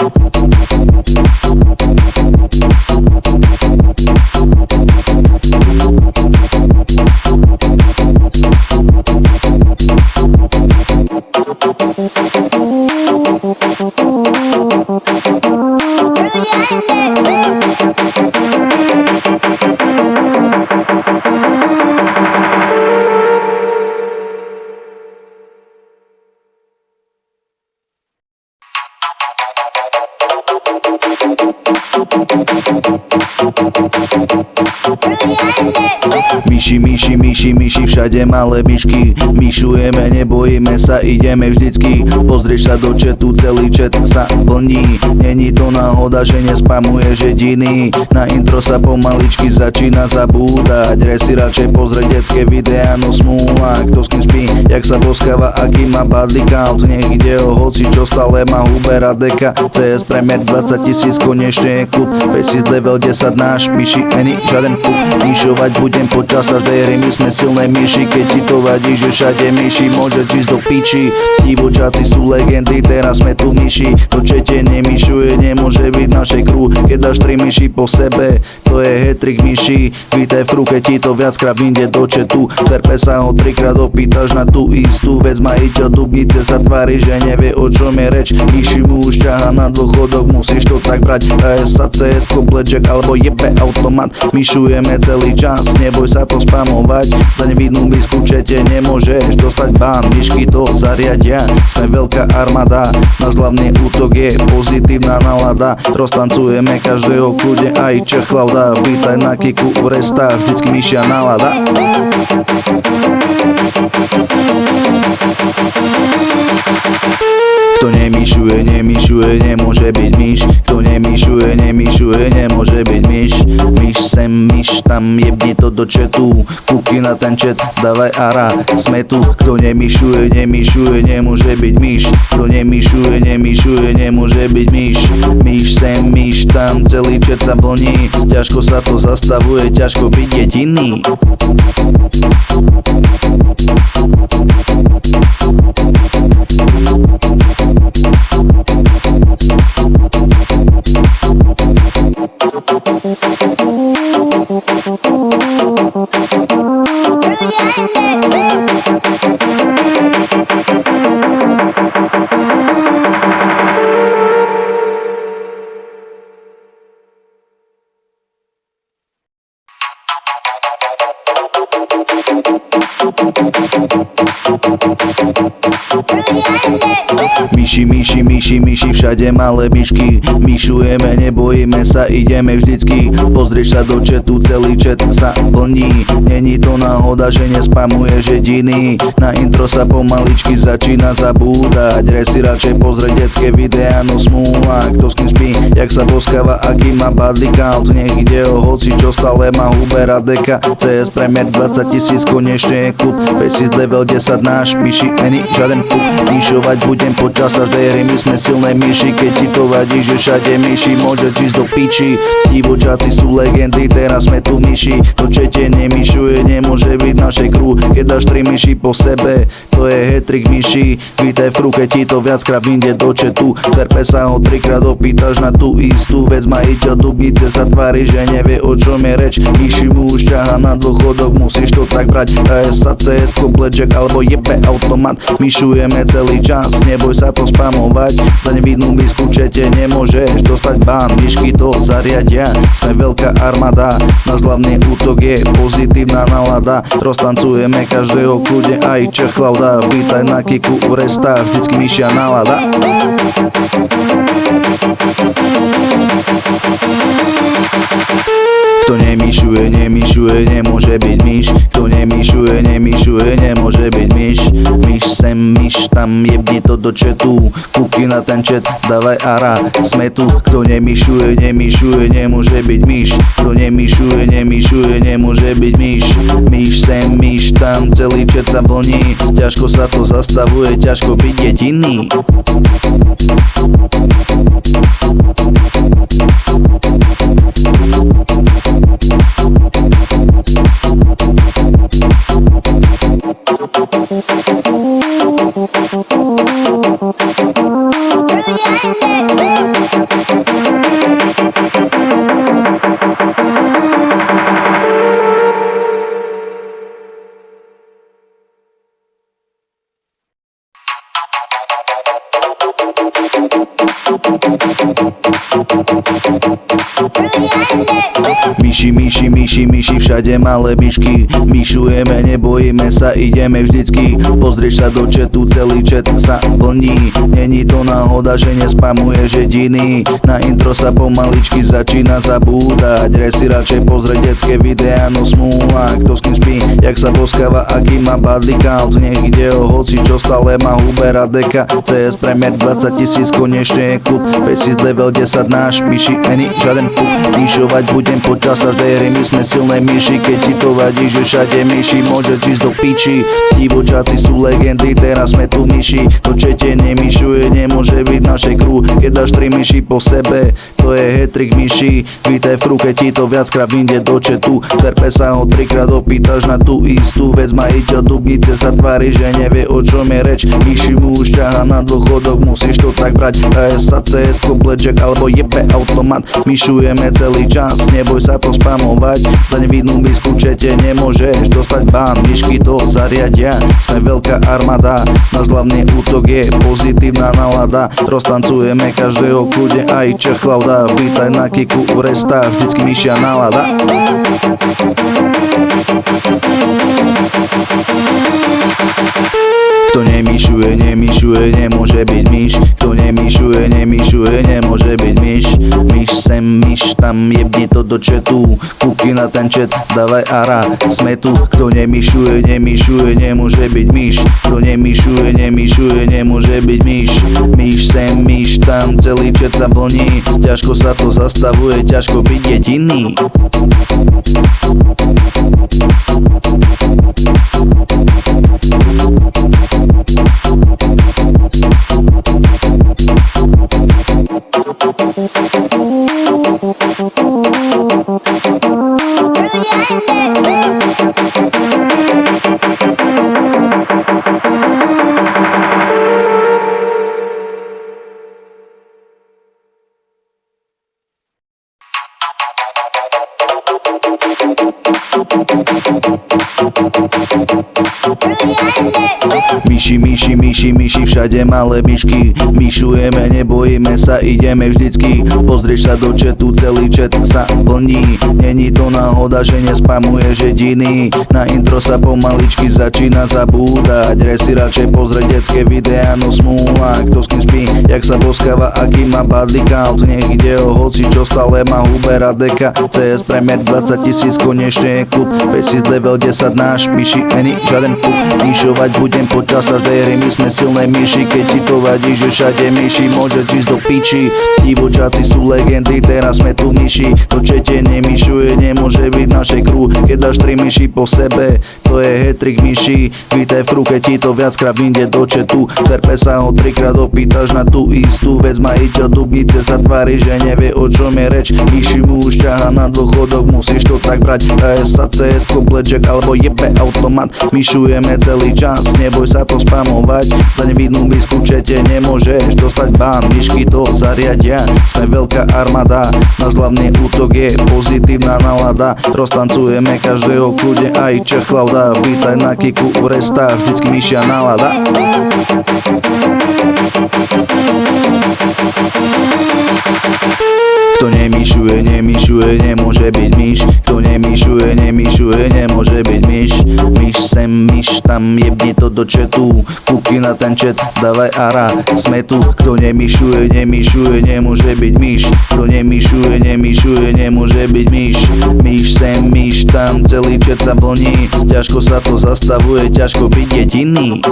Myši, všade malé myšky. Myšujeme, nebojíme sa, ideme vždycky. Pozrieš sa do chatu, celý chat sa plní. Není to náhoda, že nespamuješ jediný. Na intro sa pomaličky začína zabúdať. Re si radšej pozrieť detské videá, no smúla. Kto s kým spí, jak sa boskáva, aký má badly count. Nech ide o hoci, čo stále má Hubera deka. CS Premier 20 000, konečne je kút. Vesit level 10 náš, myši, není žiaden kút. Myšovať budem počas každej hry, my sme silné myši. Keď ti to vadí, že všade myši, môžeš ísť do piči. Divočáci sú legendy, teraz sme tu myši. To čete nemyšuje, nemôže byť našej crew. Keď dáš 3 myši po sebe, to je hat-trick myši. Vítaj v crew, keď ti to viackrát vyjde do chatu. Verpe sa ho 3-krát opýtaš na tú istú vec. Majiteľ Dubnice sa tvári, že nevie, o čom je reč. Myši mu už ťaha na dôchodok, musíš to tak brať. ASA, CS, Blackjack alebo jebe automat. Myšujeme celý čas, neboj sa to spamovať. Za nevidnú bisku čete nemôžeš dostať bán. Myšky to zariadia, sme veľká armáda. Náš hlavný útok je pozitívna nálada. Roztancujeme každého kľude, aj Čechlauda. Vítaj na kiku u resta, vždycky myšia nálada. Kto nemyšuje, nemôže byť myš. Kto nemyšuje, nemôže byť myš. Myš sem, myš tam, jebni to do chatu. Kúky na ten chat, dávaj ara, sme tu. Kto nemyšuje, nemôže byť myš. Kto nemyšuje, nemôže byť myš. Myš sem, myš tam, celý chat sa vlní. Ťažko sa to zastavuje, ťažko byť jediný. Myši, všade malé myšky. Myšujeme, nebojíme sa, ideme vždycky. Pozrieš sa do chatu, celý chat sa plní. Není to náhoda, že nespamuješ jediný. Na intro sa pomaličky začína zabúdať. Re si radšej pozrieť detské videá, no smúla. Kto s kým spí, jak sa boskáva, aký má badly count. Nech ide o hoci, čo stále má Hubera deka. CS Premier 20 000, konečne je kút. Vesit level 10 náš, myši, není žiaden kút. Myšovať budem počas každej hry, my sme silné myši. Keď ti to vadí, že všade myši, môžeš ísť do piči. Divočáci sú legendy, teraz sme tu myši. To čete nemyšuje, nemôže byť našej crew. Keď dáš 3 myši po sebe, to je hat-trick myši. Vítaj v crew, keď ti to viackrát vyjde do chatu. Verpe sa ho 3-krát opýtaš na tú istú vec. Majiteľ Dubnice sa tvári, že nevie, o čom je reč. Myši mu už ťaha na dôchodok, musíš to tak brať. ASA, CS, Blackjack alebo jebe automat. Myšujeme celý čas, neboj sa to spamovať. Za nevidnú bisku čete nemôžeš dostať bán. Myšky to zariadia, sme veľká armáda. Náš hlavný útok je pozitívna nálada. Roztancujeme každého kľude, aj Čechlauda. Vítaj na kiku u resta, vždycky myšia nálada. Kto nemyšuje, nemôže byť myš. Kto nemyšuje, nemôže byť myš. Myš sem, myš tam, jebni to do chatu. Kúky na ten chat, dávaj ara, sme tu. Kto nemyšuje, nemôže byť myš. Kto nemyšuje, nemôže byť myš. Myš sem, myš tam, celý chat sa vlní. Ťažko sa to zastavuje, ťažko byť jediný. Myši, všade malé myšky. Myšujeme, nebojíme sa, ideme vždycky. Pozrieš sa do chatu, celý chat sa plní. Není to náhoda, že nespamuje jediný. Na intro sa pomaličky začína zabúdať. Re si radšej pozrieť detské videá, no smúla. Kto s kým spí, jak sa boskáva, aký má badly count. Nech ide o hoci, čo stále má Uber a deka. CS Premier 20 000, konečne je kľud. Pesis level 10 náš, myši, není žiaden puk. Myšovať budem počas každej hry, my sme silné myši. Keď ti to vadí, že všade myši, môžeš ísť do piči. Divočáci sú legendy, teraz sme tu myši. To čete nemyšuje, nemôže byť našej crew. Keď dáš 3 myši po sebe, to je hat-trick myši. Vítaj v crew, keď ti to viackrát vyjde do chatu. Terpe sa ho 3-krát opýtaš na tú istú vec. Majiteľ Dubnice sa tvári, že nevie, o čom je reč. Myši mu už ťaha na dôchodok, musíš to tak brať. Hraje sa CS, Blackjack alebo jebe automat. Myšujeme celý čas, neboj sa to spamovať. Za nevidnú misku čete nemôžeš dostať bán. Myšky to zariadia, sme veľká armáda. Náš hlavný útok je pozitívna nálada. Roztancujeme každého kľude, aj Čech Klauda. Vítaj na kiku u resta, vždycky myšia nálada. Kto nemyšuje, nemôže byť myš. Kto nemyšuje, nemôže byť myš. Myš sem, myš tam, jebni to do chatu. Kúky na ten chat, dávaj ara, sme tu. Kto nemyšuje, nemôže byť myš. Kto nemyšuje, nemôže byť myš. Myš sem, myš tam, celý chat sa vlní. Ťažko sa to zastavuje, ťažko byť jediný. Myši, všade malé myšky. Myšujeme, nebojíme sa, ideme vždycky. Pozrieš sa do chatu, celý chat sa plní. Není to náhoda, že nespamuješ jediný. Na intro sa pomaličky začína zabúdať. Re si radšej pozrieť detské videá, no smúla. Kto s kým spí, jak sa boskáva, aký má badly count. Nech ide o hoci, čo stále má Uber a deka. CS Premier 20 000, konečne je kľud. Pesis level 10 náš, myši, není žiaden puk. Myšovať budem počas každej hry, my sme silné myši. Keď ti to vadí, že všade myši, môžeš ísť do piči. Divočáci sú legendy, teraz sme tu myši. To čete nemyšuje, nemôže byť našej crew. Keď dáš 3 myši po sebe, to je hat-trick myši. Vítaj v crew, keď ti to viackrát vyjde do chatu. Terpe sa ho 3-krát opýtaš na tú istú vec. Majiteľ Dubnice sa tvári, že nevie, o čom je reč. Myši mu už ťaha na dôchodok, musíš to tak brať. Hraje sa CS, Blackjack alebo jebe automat. Myšujeme celý čas, neboj sa to spamovať. Za nevidnú misku čete nemôžeš dostať bán. Myšky to zariadia, sme veľká armáda. Náš hlavný útok je pozitívna nálada. Roztancujeme každého kľude, aj Čech Klauda. Vítaj na kiku u resta, vždycky myšia nálada. Kto nemyšuje, nemôže byť myš. Kto nemyšuje, nemôže byť myš. Myš sem, myš tam, jebni to do chatu. Kúky na ten chat, dávaj ara, sme tu. Kto nemyšuje, nemôže byť myš. Kto nemyšuje, nemôže byť myš. Myš sem, myš tam, celý chat sa vlní. Ťažko sa to zastavuje, ťažko byť jediný.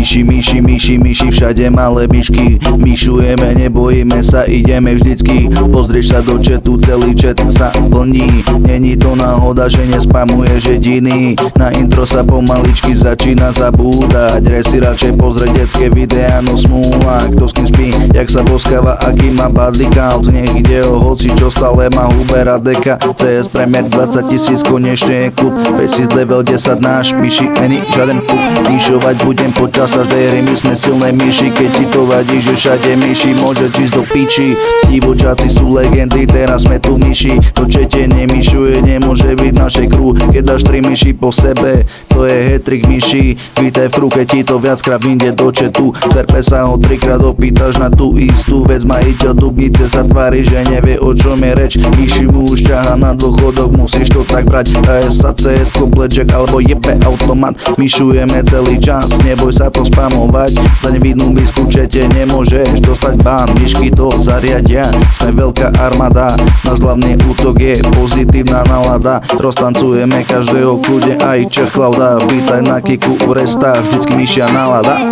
Myši, všade malé myšky. Myšujeme, nebojíme sa, ideme vždycky. Pozrieš sa do chatu, celý chat sa plní. Není to náhoda, že nespamuješ jediný. Na intro sa pomaličky začína zabúdať. Re si radšej pozrieť detské videá, no smúla. Kto s kým spí, jak sa boskáva, aký má body count. Nech ide o hoci, čo stále má Hubera deka. CS Premier 20 000, konečne je kút. Faces level 10 náš, myši, není žiaden puk. Myšovať budem počas každej hry, my sme silné myši. Keď ti to vadí, že všade myši, môže ísť do piči. Divočáci sú legendy, teraz sme tu myši. To čete nemyšuje, nemôže byť našej crew. Keď dáš 3 myši po sebe, to je hat-trick myši. Vítaj v crew, keď ti to viackrát vyjde do chatu. Terpe sa ho 3-krát opýtaš na tú istú vec. Majiteľ Dubnice sa tvári, že nevie, o čom je reč. Myši mu už ťaha na dôchodok, musíš to tak brať. Hraje sa CS, Blackjack alebo jebe automat. Myšujeme celý čas, neboj sa to spamovať. Za nevidnú misku čete nemôžeš dostať bán. Myšky to zariadia, sme veľká armáda. Náš hlavný útok je pozitívna nálada. Roztancujeme každého kľude, aj Čechlauda. Vítaj na kiku u resta, vždycky myšia nálada.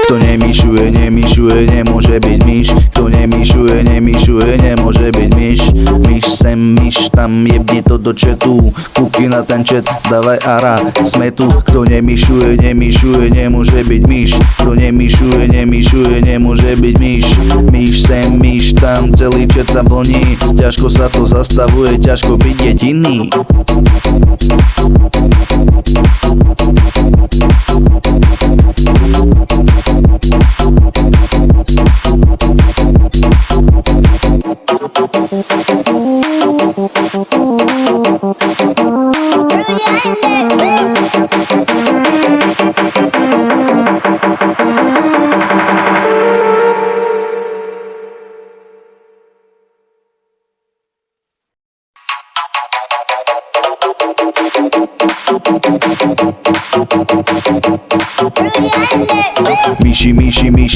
Kto nemyšuje, nemôže byť myš. Kto nemyšuje, nemôže byť myš. Myš sem, myš tam, jebni to do chatu. Kúky na ten chat, dávaj ara, sme tu. Kto nemyšuje, nemôže byť myš. Kto nemyšuje, nemôže byť myš. Myš sem, myš tam, celý chat sa vlní. Ťažko sa to zastavuje, ťažko byť jediný.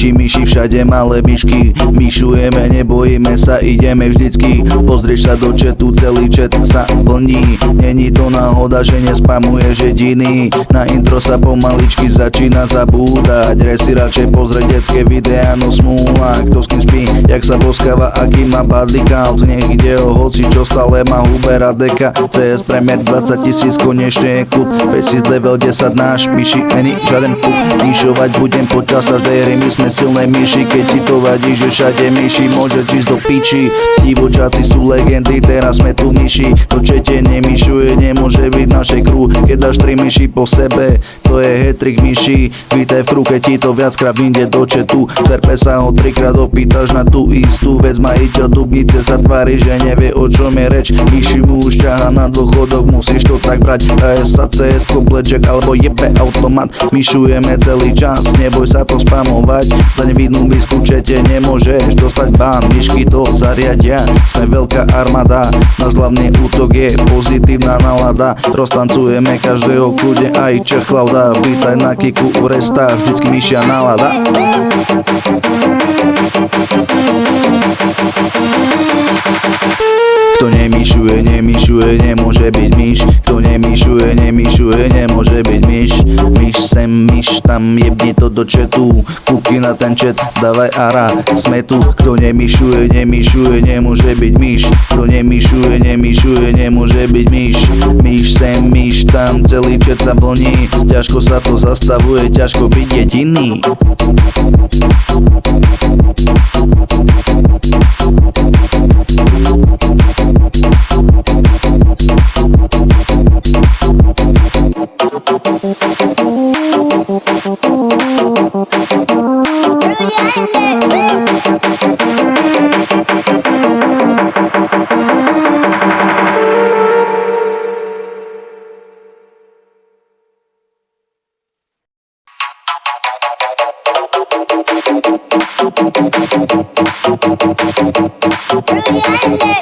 Myši, všade malé myšky. Myšujeme, nebojíme sa, ideme vždycky. Pozrieš sa do chatu, celý chat sa plní. Není to náhoda, že nespamuješ jediný. Na intro sa pomaličky začína zabúdať. Re si radšej pozrieť detské videá, no smúla. Kto s kým spí, jak sa boskáva, aký má body count. Nech ide o hoci, čo stále má Hubera deka. CS Premier 20 000, konečne je kút. Faces level 10 náš, myši, není žiaden puk. Myšovať budem počas každej hry, my sme silné myši. Keď ti to vadí, že všade myši, môže ísť do piči. Divočáci sú legendy, teraz sme tu myši. To čete nemyšuje, nemôže byť našej crew. Keď dáš 3 myši po sebe, to je hat-trick myši. Vítaj v crew, keď ti to viackrát vyjde do chatu. Terpe sa ho 3-krát opýtaš na tú istú vec. Majiteľ Dubnice sa tvári, že nevie, o čom je reč. Myši mu už ťaha na dôchodok, musíš to tak brať. Hraje sa CS, Blackjack alebo jebe automat. Myšujeme celý čas, neboj sa to spamovať. Za nevidnú misku čete nemôžeš dostať bán. Myšky to zariadia, sme veľká armáda. Náš hlavný útok je pozitívna nálada. Roztancujeme každého kľude, aj Čechlauda. Vítaj na kiku u resta, vždycky myšia nálada. Kto nemyšuje, nemôže byť myš. Kto nemyšuje, nemôže byť myš. Myš sem, myš tam, jebni to do chatu. Kúky na ten chat, dávaj ara, sme tu. Kto nemyšuje, nemôže byť myš. Kto nemyšuje, nemôže byť myš. Myš sem, myš tam, celý chat sa vlní. Ťažko sa to zastavuje, ťažko byť jediný.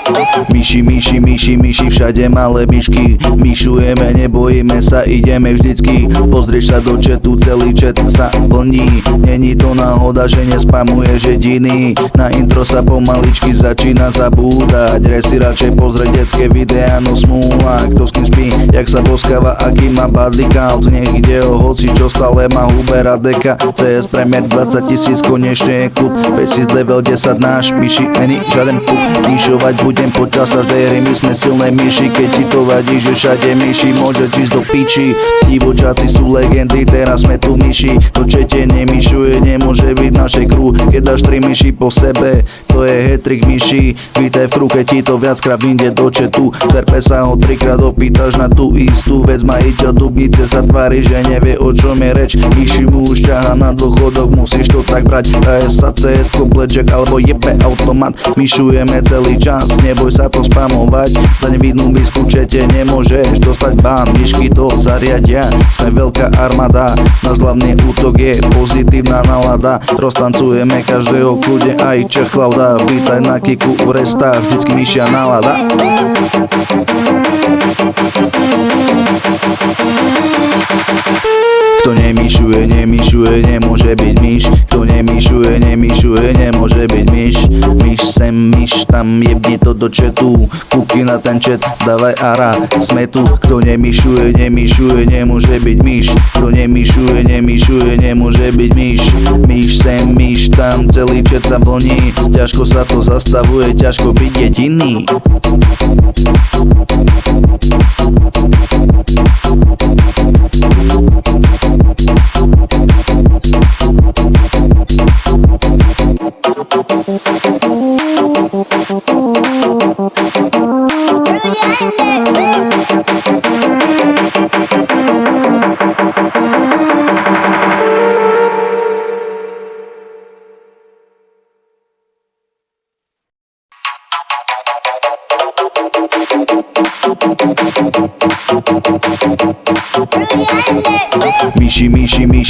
Really Myši, všade malé myšky. Myšujeme, nebojíme sa, ideme vždycky. Pozrieš sa do chatu, celý chat sa plní. Není to náhoda, že nespamuješ jediný. Na intro sa pomaličky začína zabúdať. Re si radšej pozrieť detské videá, no smúla. Kto s kým spí, jak sa boskáva, aký má badly count. Nech ide o hoci, čo stále má Hubera deka. CS Premier 20 000, konečne je kút. Pesíc level 10 náš, myši, ani žiaden puk. Myšovať budem počas každej hry, my sme silné myši. Keď ti to vadí, že všade myši, môže ísť do piči. Divočáci sú legendy, teraz sme tu myši. To čete nemyšuje, nemôže byť našej crew. Keď dáš 3 myši po sebe, to je hat-trick myši. Vítaj v keď ti to viackrát vyjde do chatu. Terpe sa ho 3-krát opýtaš na tú istú vec. Majiteľ dubnice sa tvári, že nevie o čom je reč. Myši mu už ťaha na dôchodok, musíš to tak brať. Hraje sa CS-ko, blackjack alebo jebe automat. Myšujeme celý čas, neboj sa to spamovať. Za nevidnú bisku čete nemôžeš dostať bán. Myšky to zariadia, sme veľká armáda. Náš hlavný útok je pozitívna nálada. Roztancujeme každého kľude, aj Čech Klauda. Vítaj na kiku u resta, vždycky myšia nálada. Kto nemyšuje, nemôže byť myš. Kto nemyšuje, nemôže byť myš. Myš sem, myš tam, jebni to do chatu. Kúky na ten chat, dávaj ara, sme tu. Kto nemyšuje, nemôže byť myš. Kto nemyšuje, nemôže byť myš. Myš sem, myš tam, celý chat sa plní. Ťažko sa to zastavuje, ťažko byť jediný.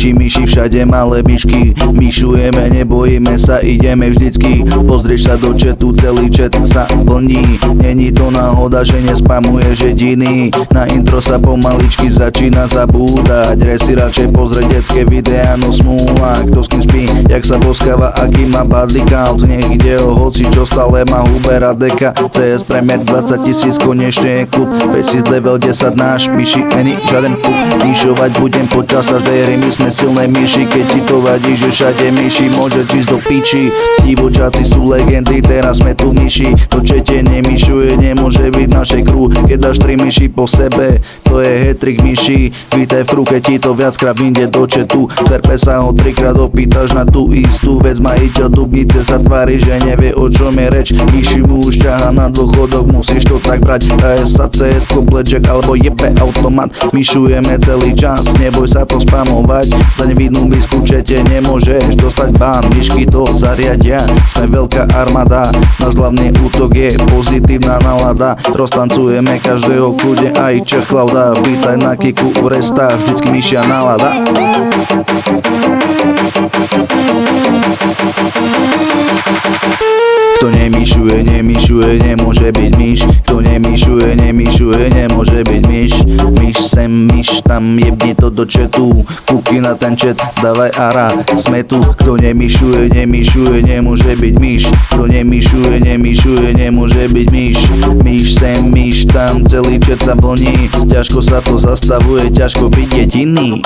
Myši, všade malé myšky. Myšujeme, nebojíme sa, ideme vždycky. Pozrieš sa do chatu, celý chat sa plní. Není to náhoda, že nespamuješ jediný. Na intro sa pomaličky začína zabúdať. Re si radšej pozrieť detské videá, no smúla. Kto s kým spí, jak sa boskáva, aký má badly count. Nech ide o hoci, čo stále má Hubera deka. CS Premier 20 000, konečne je kút. Pesíc level 10 náš, myši, ani žiaden puk. Myšovať budem počas každej hry, my sme silné myši. Keď ti to vadí, že všade myši, môže ísť do piči. Divočáci sú legendy, teraz sme tu myši. To čete nemyšuje, nemôže byť našej crew. Keď dáš 3 myši po sebe, to je hat-trick myši. Vítaj v keď ti to viackrát vyjde do chatu. Terpe sa ho 3-krát opýtaš na tú istú vec. Majiteľ dubnice sa tvári, že nevie o čom je reč. Myši mu už ťaha na dôchodok, musíš to tak brať. Hraje sa CS-ko, blackjack alebo jebe automat. Myšujeme celý čas, neboj sa to spamovať. Za nevidnú bisku čete nemôžeš dostať bán. Myšky to zariadia, sme veľká armáda. Náš hlavný útok je pozitívna nálada. Roztancujeme každého kľude, aj Čech Klauda. Vítaj na kiku u resta, vždycky myšia nálada. Kto nemyšuje, nemôže byť myš. Kto nemyšuje, nemôže byť myš. Myš sem, myš tam, jebni to do chatu. Kúky na ten chat, dávaj ara, sme tu. Kto nemyšuje, nemôže byť myš. Kto nemyšuje, nemôže byť myš. Myš sem, myš tam, celý chat sa plní. Ťažko sa to zastavuje, ťažko byť jediný.